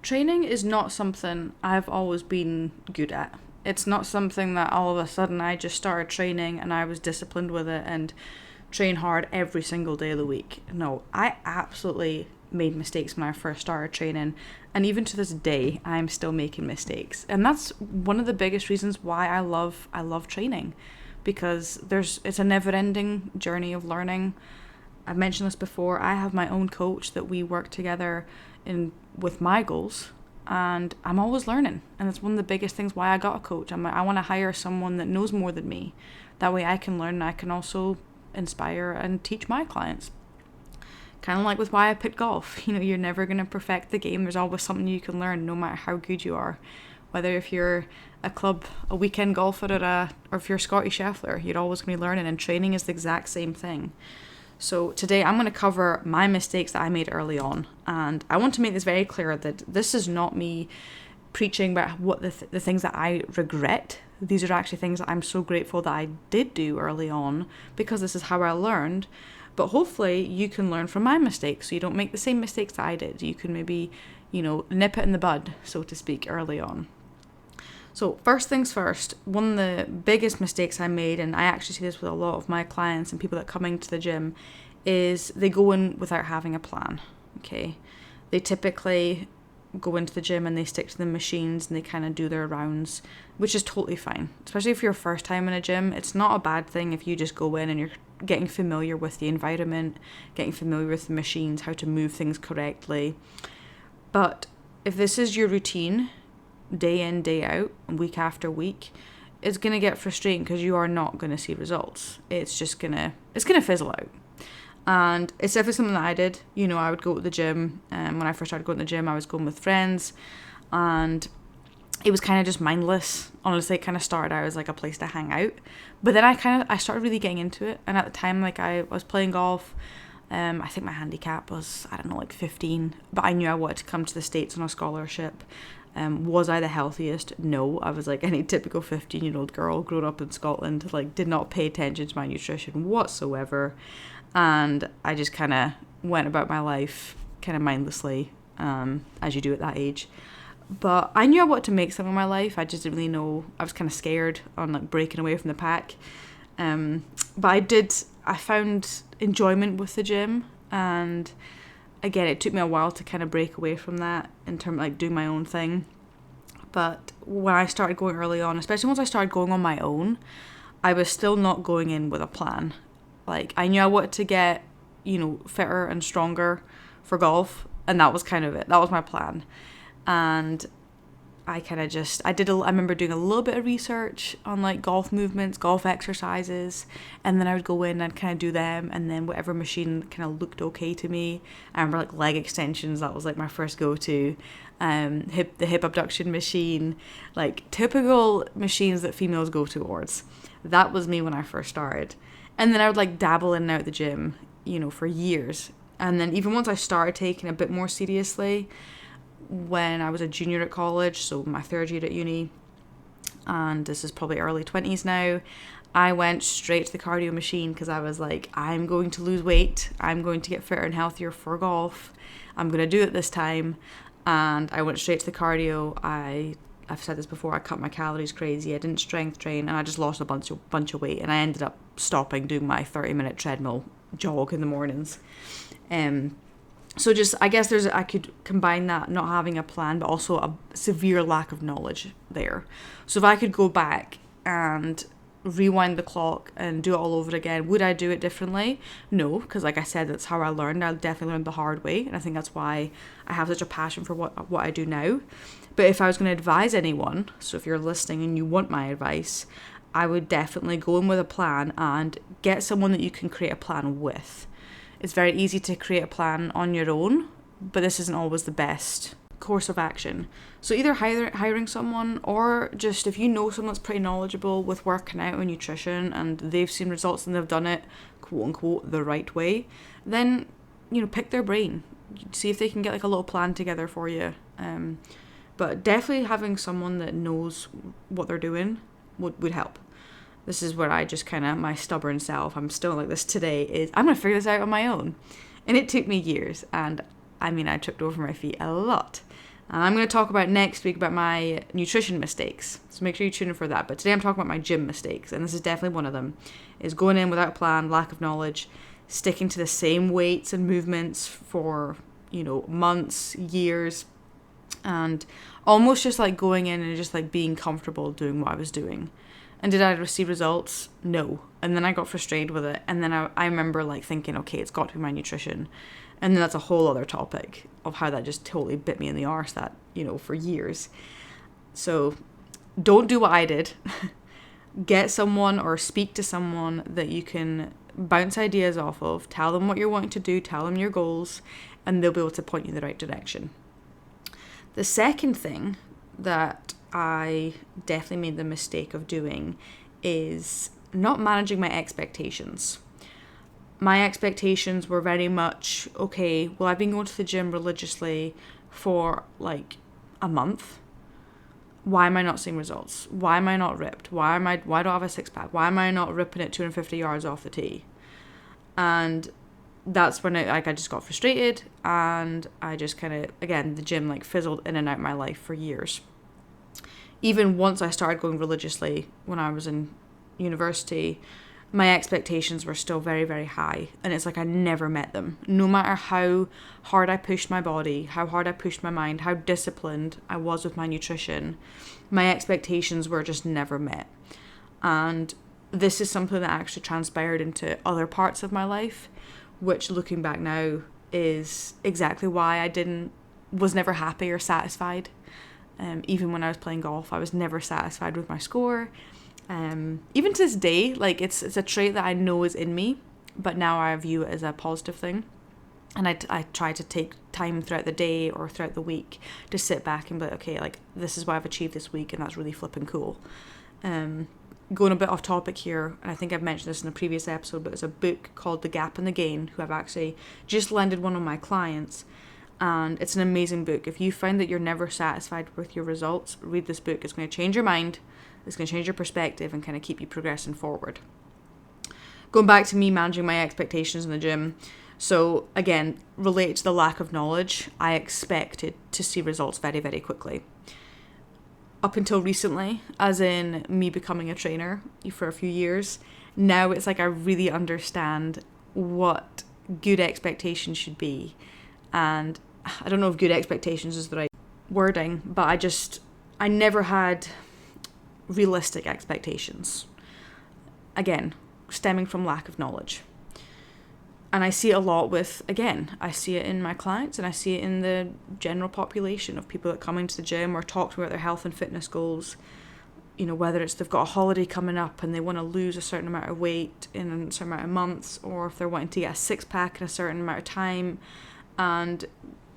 training is not something I've always been good at. It's not something that all of a sudden I just started training and I was disciplined with it and train hard every single day of the week. No, I absolutely made mistakes when I first started training, and even to this day I'm still making mistakes. And that's one of the biggest reasons why I love training, because it's a never-ending journey of learning. I've mentioned this before. I have my own coach that we work together with my goals, and I'm always learning. And it's one of the biggest things why I got a coach. I want to hire someone that knows more than me. That way I can learn, and I can also inspire and teach my clients. Kind of like with why I picked golf. You're never going to perfect the game. There's always something you can learn, no matter how good you are. Whether if you're a weekend golfer or if you're Scotty Scheffler, you're always going to be learning, and training is the exact same thing. So today I'm going to cover my mistakes that I made early on, and I want to make this very clear that this is not me preaching about what the things that I regret. These are actually things that I'm so grateful that I did do early on, because this is how I learned. But hopefully you can learn from my mistakes, so you don't make the same mistakes that I did. You can maybe, nip it in the bud, so to speak, early on. So first things first, one of the biggest mistakes I made, and I actually see this with a lot of my clients and people that come into the gym, is they go in without having a plan, okay? They typically go into the gym and they stick to the machines and they kind of do their rounds, which is totally fine. Especially if you're first time in a gym, it's not a bad thing if you just go in and you're getting familiar with the environment, getting familiar with the machines, how to move things correctly. But if this is your routine, day in, day out, week after week, it's going to get frustrating because you are not going to see results. It's going to fizzle out. And it's definitely something that I did. I would go to the gym, and when I first started going to the gym, I was going with friends, and it was kind of just mindless. Honestly, it kind of started out as like a place to hang out, but then I started really getting into it. And at the time, like, I was playing golf. I think my handicap was, 15, but I knew I wanted to come to the States on a scholarship. Was I the healthiest? No, I was like any typical 15-year-old girl growing up in Scotland, like did not pay attention to my nutrition whatsoever. And I just kind of went about my life kind of mindlessly, as you do at that age. But I knew I wanted to make something of my life. I just didn't really know. I was kind of scared on like breaking away from the pack. But I found enjoyment with the gym. And again, it took me a while to kind of break away from that in terms of like doing my own thing. But when I started going early on, especially once I started going on my own, I was still not going in with a plan. Like, I knew I wanted to get, fitter and stronger for golf, and that was kind of it. That was my plan. And I remember doing a little bit of research on like golf movements, golf exercises, and then I would go in and kind of do them, and then whatever machine kind of looked okay to me. I remember like leg extensions, that was like my first go-to. The hip abduction machine, like typical machines that females go towards. That was me when I first started. And then I would like dabble in and out of the gym, for years. And then even once I started taking it a bit more seriously, when I was a junior at college, so my third year at uni, and this is probably early 20s now, I went straight to the cardio machine because I was like, I'm going to lose weight. I'm going to get fitter and healthier for golf. I'm going to do it this time. And I went straight to the cardio. I've said this before, I cut my calories crazy. I didn't strength train, and I just lost a bunch of weight. And I ended up stopping doing my 30-minute treadmill jog in the mornings. So just, I guess I could combine that, not having a plan, but also a severe lack of knowledge there. So if I could go back and rewind the clock and do it all over again, would I do it differently? No, because like I said, that's how I learned. I definitely learned the hard way, and I think that's why I have such a passion for what I do now. But if I was going to advise anyone, so if you're listening and you want my advice, I would definitely go in with a plan and get someone that you can create a plan with. It's very easy to create a plan on your own, but this isn't always the best course of action. So either hiring someone, or just if you know someone that's pretty knowledgeable with working out and nutrition and they've seen results and they've done it quote unquote the right way, then pick their brain, see if they can get like a little plan together for you. But definitely having someone that knows what they're doing would help. This is where I just kind of, my stubborn self, I'm still like this today, is I'm going to figure this out on my own. And it took me years, and I tripped over my feet a lot. And I'm going to talk about next week about my nutrition mistakes. So make sure you tune in for that. But today I'm talking about my gym mistakes. And this is definitely one of them. Is going in without a plan, lack of knowledge, sticking to the same weights and movements for, months, years. And almost just like going in and just like being comfortable doing what I was doing. And did I receive results? No. And then I got frustrated with it. And then I remember like thinking, okay, it's got to be my nutrition. And then that's a whole other topic of how that just totally bit me in the arse that, for years. So don't do what I did. Get someone or speak to someone that you can bounce ideas off of. Tell them what you're wanting to do. Tell them your goals. And they'll be able to point you in the right direction. The second thing that I definitely made the mistake of doing is not managing my expectations. My expectations were very much, okay, well, I've been going to the gym religiously for like a month. Why am I not seeing results? Why am I not ripped? Why do I have a six pack? Why am I not ripping it 250 yards off the tee? And that's when I just got frustrated, and I just kind of, again, the gym like fizzled in and out of my life for years. Even once I started going religiously when I was in university, my expectations were still very, very high. And it's like I never met them. No matter how hard I pushed my body, how hard I pushed my mind, how disciplined I was with my nutrition, my expectations were just never met. And this is something that actually transpired into other parts of my life, which looking back now is exactly why I was never happy or satisfied. Even when I was playing golf, I was never satisfied with my score. Even to this day, like it's a trait that I know is in me, but now I view it as a positive thing. And I try to take time throughout the day or throughout the week to sit back and be like, okay, like this is what I've achieved this week, and that's really flipping cool. Going a bit off topic here, and I think I've mentioned this in a previous episode, but it's a book called The Gap and the Gain, who I've actually just lended one of my clients. And it's an amazing book. If you find that you're never satisfied with your results, read this book. It's going to change your mind. It's going to change your perspective and kind of keep you progressing forward. Going back to me managing my expectations in the gym. So again, related to the lack of knowledge, I expected to see results very, very quickly. Up until recently, as in me becoming a trainer for a few years, now it's like I really understand what good expectations should be. And I don't know if good expectations is the right wording, but I never had realistic expectations. Again, stemming from lack of knowledge. And I see it a lot I see it in my clients, and I see it in the general population of people that come into the gym or talk to me about their health and fitness goals. Whether it's they've got a holiday coming up and they want to lose a certain amount of weight in a certain amount of months, or if they're wanting to get a six pack in a certain amount of time. And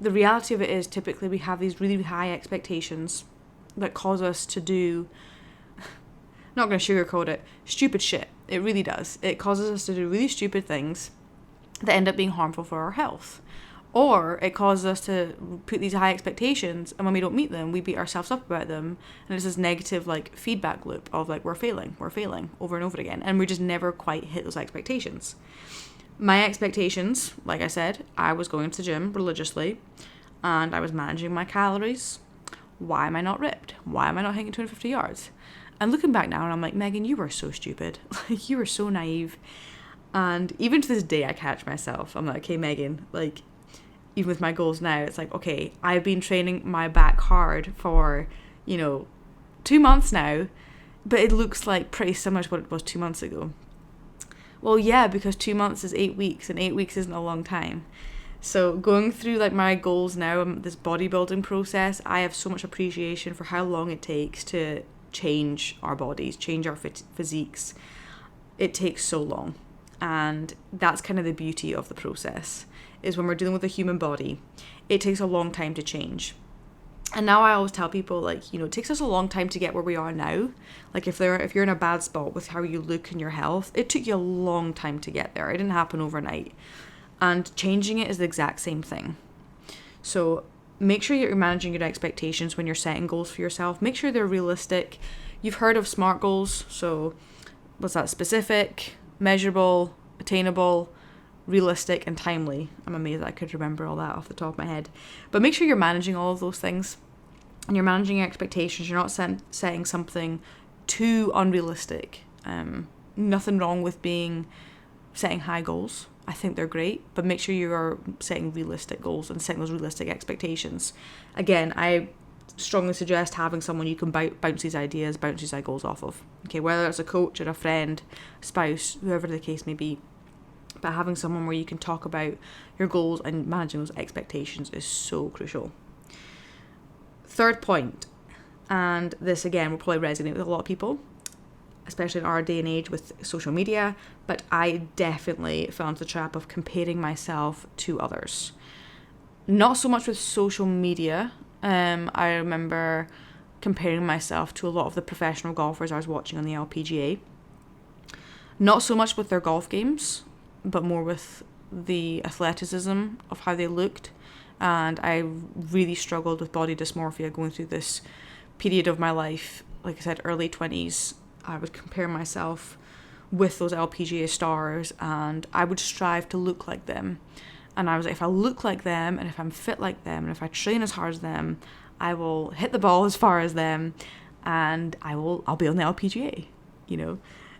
the reality of it is typically we have these really high expectations that cause us to do, not going to sugarcoat it, stupid shit. It really does. It causes us to do really stupid things that end up being harmful for our health. Or it causes us to put these high expectations, and when we don't meet them, we beat ourselves up about them. And it's this negative like feedback loop of like we're failing over and over again. And we just never quite hit those expectations. My expectations, like I said, I was going to the gym religiously and I was managing my calories. Why am I not ripped? Why am I not hitting 250 yards? And looking back now, and I'm like, Megan, you were so stupid. Like, you were so naive. And even to this day, I catch myself. I'm like, okay, Megan, like, even with my goals now, it's like, okay, I've been training my back hard for, 2 months now, but it looks like pretty similar to what it was 2 months ago. Well, yeah, because 2 months is 8 weeks, and 8 weeks isn't a long time. So going through like my goals now, this bodybuilding process, I have so much appreciation for how long it takes to change our bodies, change our physiques. It takes so long. And that's kind of the beauty of the process, is when we're dealing with the human body, it takes a long time to change. And now I always tell people, like, it takes us a long time to get where we are now. Like if you're in a bad spot with how you look and your health, it took you a long time to get there. It didn't happen overnight. And changing it is the exact same thing. So make sure you're managing your expectations when you're setting goals for yourself. Make sure they're realistic. You've heard of SMART goals. So what's that? Specific, measurable, attainable, realistic, and timely. I'm amazed I could remember all that off the top of my head. But make sure you're managing all of those things. and you're managing your expectations. You're not setting something too unrealistic. Nothing wrong with setting high goals. I think they're great, but make sure you are setting realistic goals and setting those realistic expectations. Again, I strongly suggest having someone you can bounce these ideas, bounce these goals off of. Okay, whether it's a coach or a friend, spouse, whoever the case may be. But having someone where you can talk about your goals and managing those expectations is so crucial. Third point, and this again will probably resonate with a lot of people, especially in our day and age with social media, but I definitely fell into the trap of comparing myself to others. Not so much with social media. I remember comparing myself to a lot of the professional golfers I was watching on the LPGA. Not so much with their golf games, but more with the athleticism of how they looked. And I really struggled with body dysmorphia going through this period of my life. Like I said, early 20s, I would compare myself with those LPGA stars and I would strive to look like them. And I was like, if I look like them and if I'm fit like them and if I train as hard as them, I will hit the ball as far as them and I'll be on the LPGA,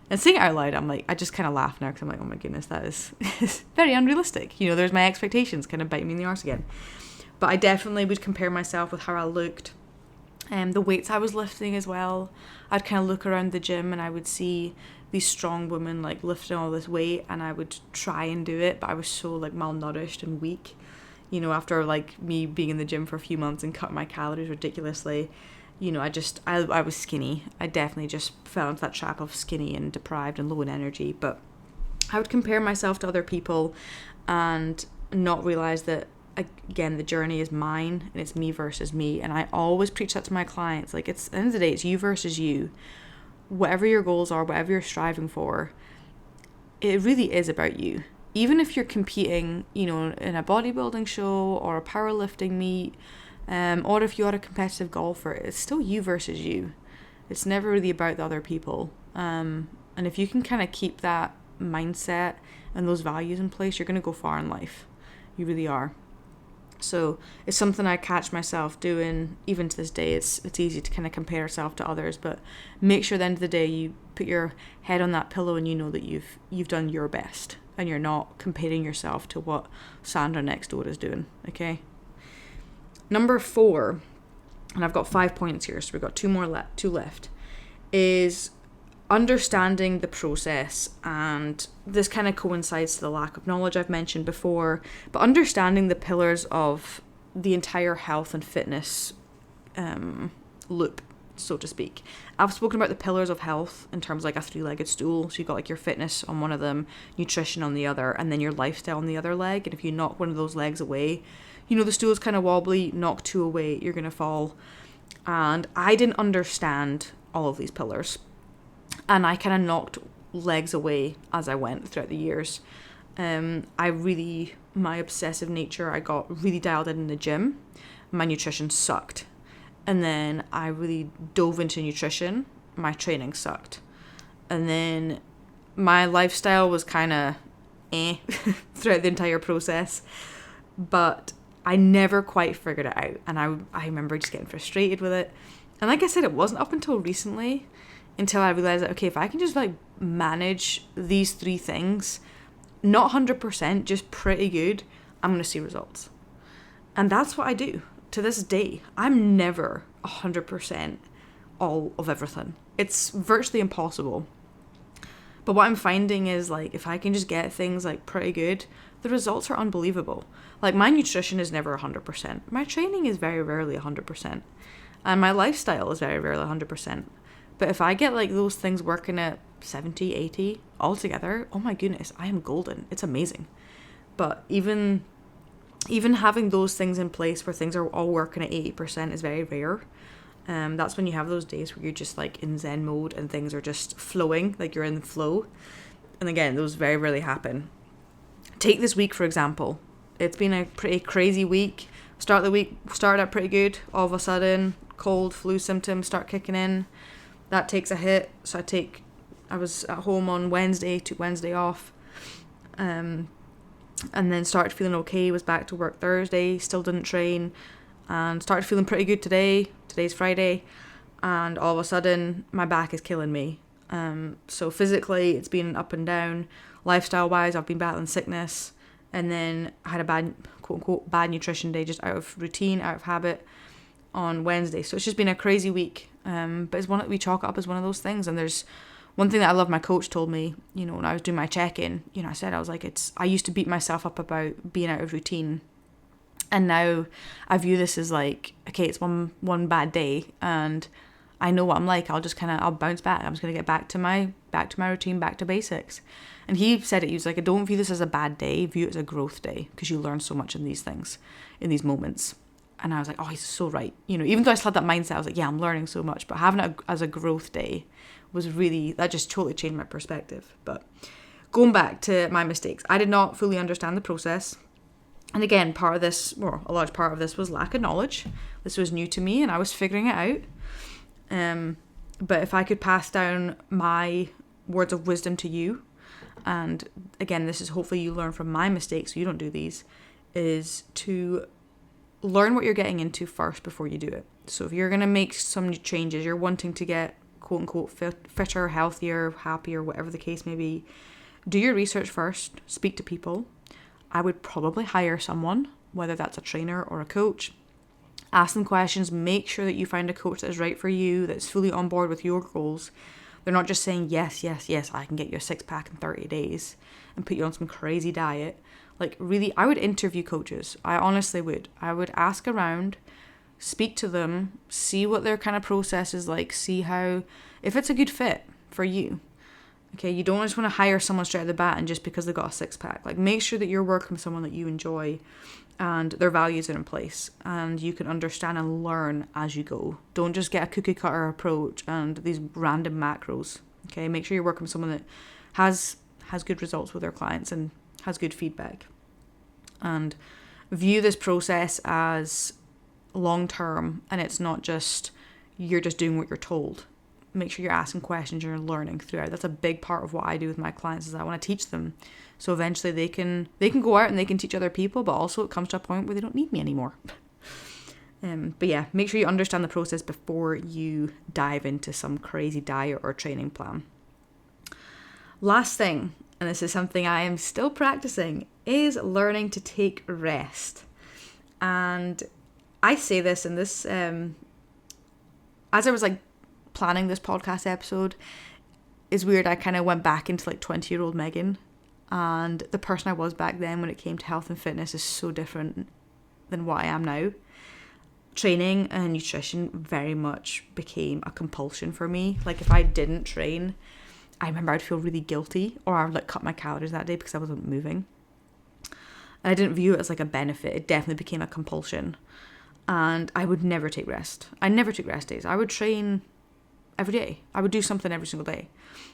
And saying it out loud, I'm like, I just kind of laugh now because I'm like, oh my goodness, that is very unrealistic. There's my expectations kind of biting me in the arse again. But I definitely would compare myself with how I looked. The weights I was lifting as well. I'd kind of look around the gym and I would see these strong women like lifting all this weight and I would try and do it, but I was so like malnourished and weak. After like me being in the gym for a few months and cutting my calories ridiculously, I was skinny. I definitely just fell into that trap of skinny and deprived and low in energy. But I would compare myself to other people and not realize that, again, the journey is mine and it's me versus me. And I always preach that to my clients. Like, at the end of the day, it's you versus you. Whatever your goals are, whatever you're striving for, it really is about you. Even if you're competing, in a bodybuilding show or a powerlifting meet, or if you're a competitive golfer, it's still you versus you. It's never really about the other people. And if you can kind of keep that mindset and those values in place, you're going to go far in life. You really are. So it's something I catch myself doing even to this day. It's easy to kind of compare yourself to others, but make sure at the end of the day you put your head on that pillow and you know that you've done your best and you're not comparing yourself to what Sandra next door is doing. Okay. Number 4, and I've got 5 points here, so we've got two left, is understanding the process. And this kind of coincides to the lack of knowledge I've mentioned before, but understanding the pillars of the entire health and fitness loop, so to speak. I've spoken about the pillars of health in terms of like a 3-legged stool. So you've got like your fitness on one of them, nutrition on the other, and then your lifestyle on the other leg. And if you knock one of those legs away, the stool is kind of wobbly, knock 2 away, you're going to fall. And I didn't understand all of these pillars. And I kind of knocked legs away as I went throughout the years. My obsessive nature, I got really dialed in the gym. My nutrition sucked. And then I really dove into nutrition. My training sucked. And then my lifestyle was kind of throughout the entire process. But I never quite figured it out. And I remember just getting frustrated with it. And like I said, it wasn't up until recently until I realized that, okay, if I can just like manage these 3 things, not 100%, just pretty good, I'm going to see results. And that's what I do. To this day, I'm never 100% all of everything. It's virtually impossible. But what I'm finding is like, if I can just get things like pretty good, the results are unbelievable. Like my nutrition is never 100%. My training is very rarely 100%. And my lifestyle is very rarely 100%. But if I get like those things working at 70, 80 altogether, oh my goodness, I am golden. It's amazing. But even having those things in place where things are all working at 80% is very rare. That's when you have those days where you're just like in Zen mode and things are just flowing, like you're in the flow. And again, those very rarely happen. Take this week, for example. It's been a pretty crazy week. Start the week started out pretty good. All of a sudden, cold, flu symptoms start kicking in. That takes a hit. So I was at home on Wednesday, took Wednesday off. And then started feeling okay, was back to work Thursday, still didn't train. and started feeling pretty good today. Today's Friday, and all of a sudden my back is killing me. So physically it's been up and down. Lifestyle wise, I've been battling sickness, and then I had a bad, quote unquote, bad nutrition day, just out of routine, out of habit, on Wednesday. So it's just been a crazy week. But it's one that we chalk up as one of those things. And there's one thing that I love, my coach told me, when I was doing my check-in, I was like, I used to beat myself up about being out of routine. And now I view this as like, okay, it's one bad day, and I know what I'm like. I'll bounce back. I'm just going to get back to my routine, back to basics. And he said it, he was like, I don't view this as a bad day, view it as a growth day, because you learn so much in these things, in these moments. And I was like, oh, he's so right. Even though I still had that mindset, I was like, yeah, I'm learning so much. But having it as a growth day was really, that just totally changed my perspective. But going back to my mistakes, I did not fully understand the process. And again, a large part of this was lack of knowledge. This was new to me and I was figuring it out. But if I could pass down my words of wisdom to you, and again, this is hopefully you learn from my mistakes so you don't do these, is to learn what you're getting into first before you do it. So if you're going to make some changes, you're wanting to get quote unquote fitter, healthier, happier, whatever the case may be, do your research first, speak to people. I would probably hire someone, whether that's a trainer or a coach. Ask them questions, make sure that you find a coach that is right for you, that's fully on board with your goals. They're not just saying, yes, I can get you a 6-pack in 30 days and put you on some crazy diet. Like really, I would interview coaches. I honestly would. I would ask around, speak to them, see what their kind of process is like, see if it's a good fit for you. Okay, you don't just want to hire someone straight out of the bat and just because they got a 6-pack. Like make sure that you're working with someone that you enjoy and their values are in place and you can understand and learn as you go. Don't just get a cookie cutter approach and these random macros. Okay, make sure you're working with someone that has good results with their clients and has good feedback. And view this process as long term, and it's not just you're just doing what you're told. Make sure you're asking questions, you're learning throughout. That's a big part of what I do with my clients, is I want to teach them. So eventually they can go out and they can teach other people, but also it comes to a point where they don't need me anymore. But yeah, make sure you understand the process before you dive into some crazy diet or training plan. Last thing, and this is something I am still practicing, is learning to take rest. And I say this in this, as I was like planning this podcast episode, is weird. I kind of went back into like 20-year-old Megan, and the person I was back then when it came to health and fitness is so different than what I am now. Training and nutrition very much became a compulsion for me. Like if I didn't train, I remember I'd feel really guilty, or I would like cut my calories that day because I wasn't moving. And I didn't view it as like a benefit. It definitely became a compulsion. And I would never take rest. I never took rest days. I would train every day. I would do something every single day,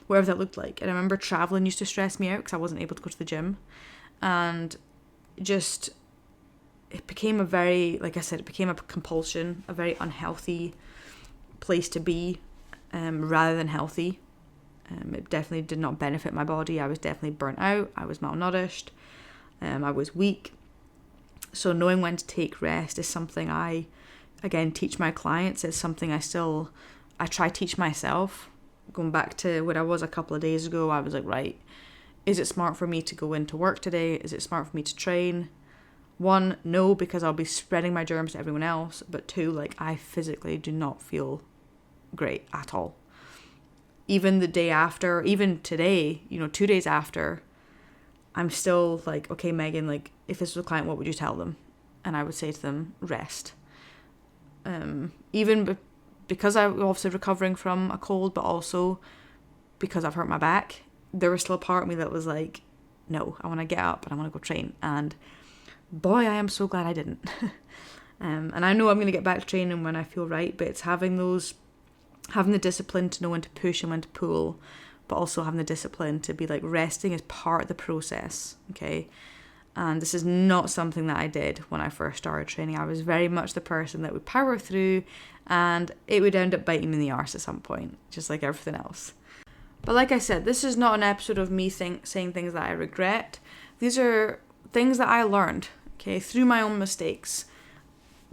whatever that looked like. And I remember traveling used to stress me out because I wasn't able to go to the gym. And just, it became it became a compulsion, a very unhealthy place to be, rather than healthy. It definitely did not benefit my body. I was definitely burnt out. I was malnourished. I was weak. So knowing when to take rest is something I, again, teach my clients. It's something I try to teach myself. Going back to what I was a couple of days ago, I was like, right, is it smart for me to go into work today? Is it smart for me to train? 1, no, because I'll be spreading my germs to everyone else. But 2, like I physically do not feel great at all. Even the day after, even today, 2 days after, I'm still like, okay, Megan, like if this was a client, what would you tell them? And I would say to them, rest. Even because I'm obviously recovering from a cold, but also because I've hurt my back, there was still a part of me that was like, no, I want to get up and I want to go train. And boy, I am so glad I didn't. And I know I'm going to get back to training when I feel right, but it's having the discipline to know when to push and when to pull, but also having the discipline to be like, resting is part of the process, okay? And this is not something that I did when I first started training. I was very much the person that would power through and it would end up biting me in the arse at some point, just like everything else. But like I said, this is not an episode of me saying things that I regret. These are things that I learned, okay, through my own mistakes.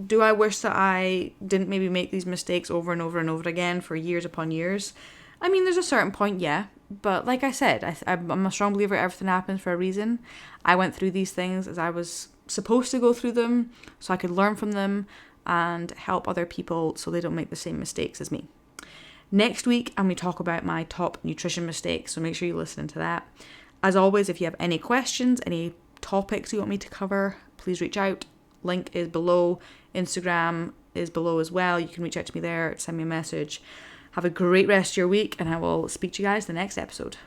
Do I wish that I didn't maybe make these mistakes over and over and over again for years upon years? I mean, there's a certain point, yeah. But like I said, I'm a strong believer everything happens for a reason. I went through these things as I was supposed to go through them so I could learn from them and help other people so they don't make the same mistakes as me. Next week, I'm going to talk about my top nutrition mistakes, so make sure you listen to that. As always, if you have any questions, any topics you want me to cover, please reach out. Link is below. Instagram is below as well. You can reach out to me there, send me a message. Have a great rest of your week, and I will speak to you guys the next episode.